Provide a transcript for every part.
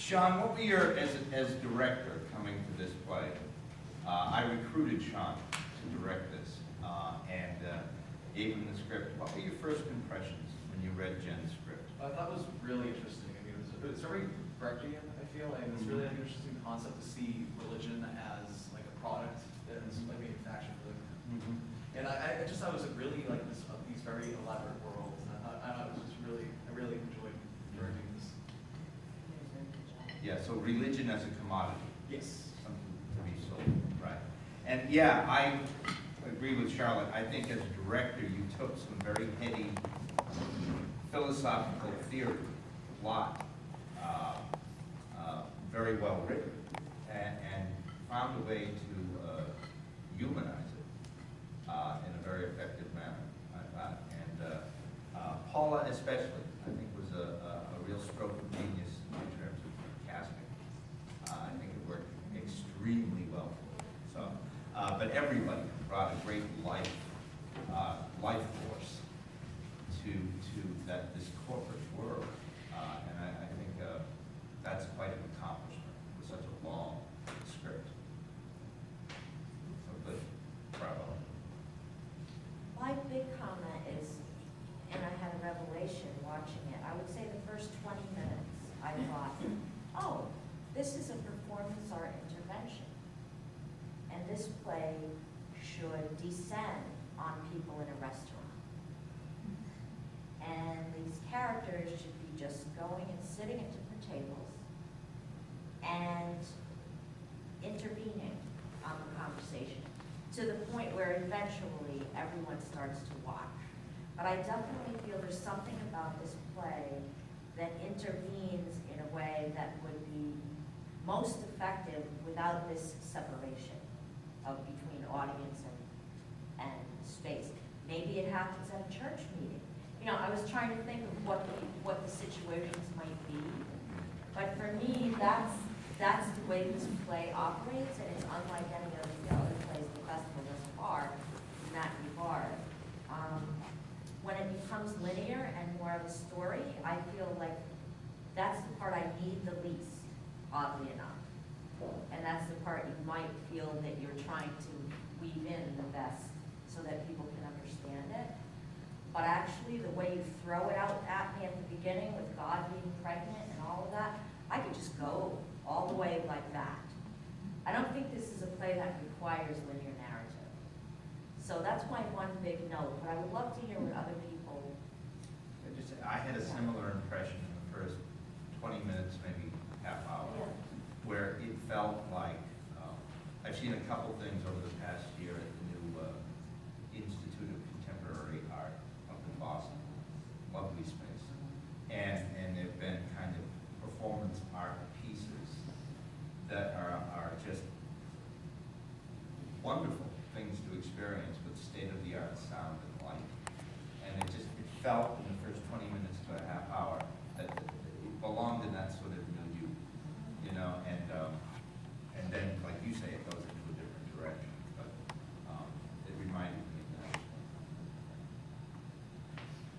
Sean, what were your, as director coming to this play, I recruited Sean to direct this, and gave him the script. What were your first impressions when you read Jen's script? I thought it was really interesting. I mean, it's very Brechtian, I feel, and it's really an interesting concept to see religion as like a product that's like manufactured. And I just thought it was really like these very elaborate worlds, and I thought it was just really, I really enjoyed directing this. Yeah, so religion as a commodity. Yes. Something to be sold, right. And yeah, I agree with Charlotte. I think as a director, you took some very heady philosophical theory, plot, very well written, and found a way to humanize it in a very effective manner, I thought. And Paula especially, I think, was a real stroke of genius in terms of casting. I think it worked extremely well for her. So, but everybody brought a great life force to this corporate world, and I think that's quite an accomplishment with such a long script. So good, bravo. My big comment is, and I had a revelation watching it, I would say the first 20 minutes, I thought, oh, this is a performance art intervention. And this play should descend on people in a restaurant. And these characters should be just going and sitting at different tables and intervening on the conversation to the point where eventually everyone starts to watch. But I definitely feel there's something about this play that intervenes in a way that would be most effective without this separation of between audience and space. Maybe it happens at a church meeting. You know, I was trying to think of what the situations might be, but for me, that's the way this play operates, and it's unlike any of the other plays in the festival thus far in that regard. When it becomes linear and more of a story, I feel like that's the part I need the least, oddly enough. And that's the part you might feel that you're trying to weave in the best so that people can understand it. But actually, the way you throw it out at me at the beginning with God being pregnant and all of that, I could just go all the way like that. I don't think this is a play that requires linear narrative. So that's my one big note, but I would love to hear what other people. I had a similar impression in the first 20 minutes, maybe half hour, where it felt like, I've seen a couple things over the past year at the new Institute of Contemporary Art up in Boston, lovely space. And there have been kind of performance art pieces that are just wonderful things to experience with state-of-the-art sound and light. And it felt in the first 20 minutes to a half hour that it belonged in that sort of milieu, you know, and then, like you say, it goes into a different direction, but it reminded me of that.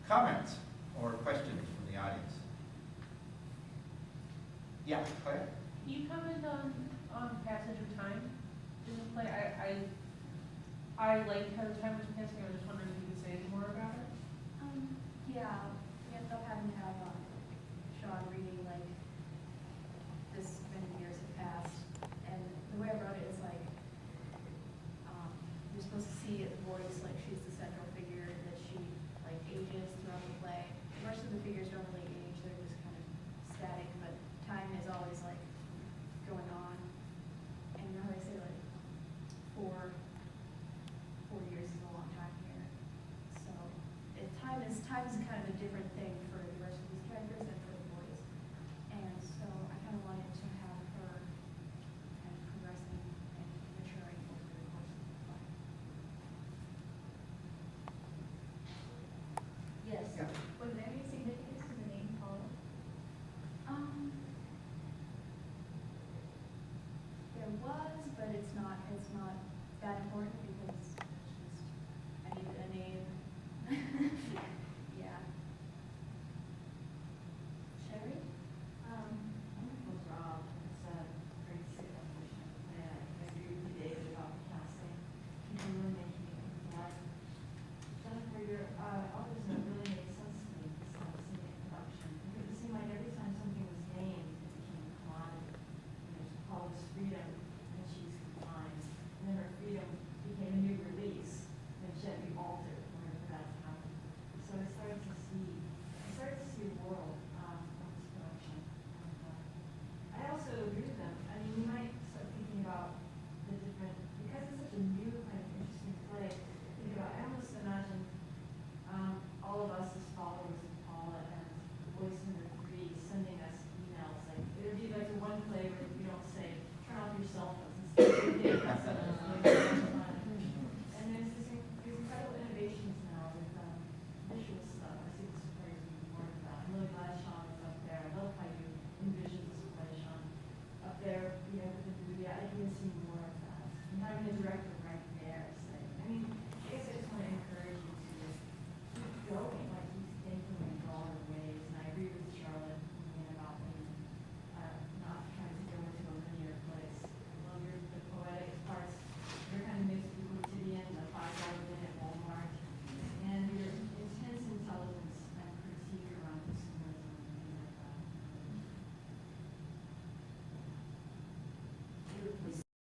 Comments or questions from the audience? Yeah, Claire? Can you comment on passage of time in the play? I liked how the time was passing. I was just wondering if you could say any more about it. Yeah, we ended up having to have Sean reading like this many years have passed, and the way I wrote it is like you're supposed to see the voice like she's the central figure, that she like ages throughout the play. The rest of the figures don't really age; they're just kind of static, but time is always like going on. And you know how they say like 4 years is a long time here. So time is kind of a different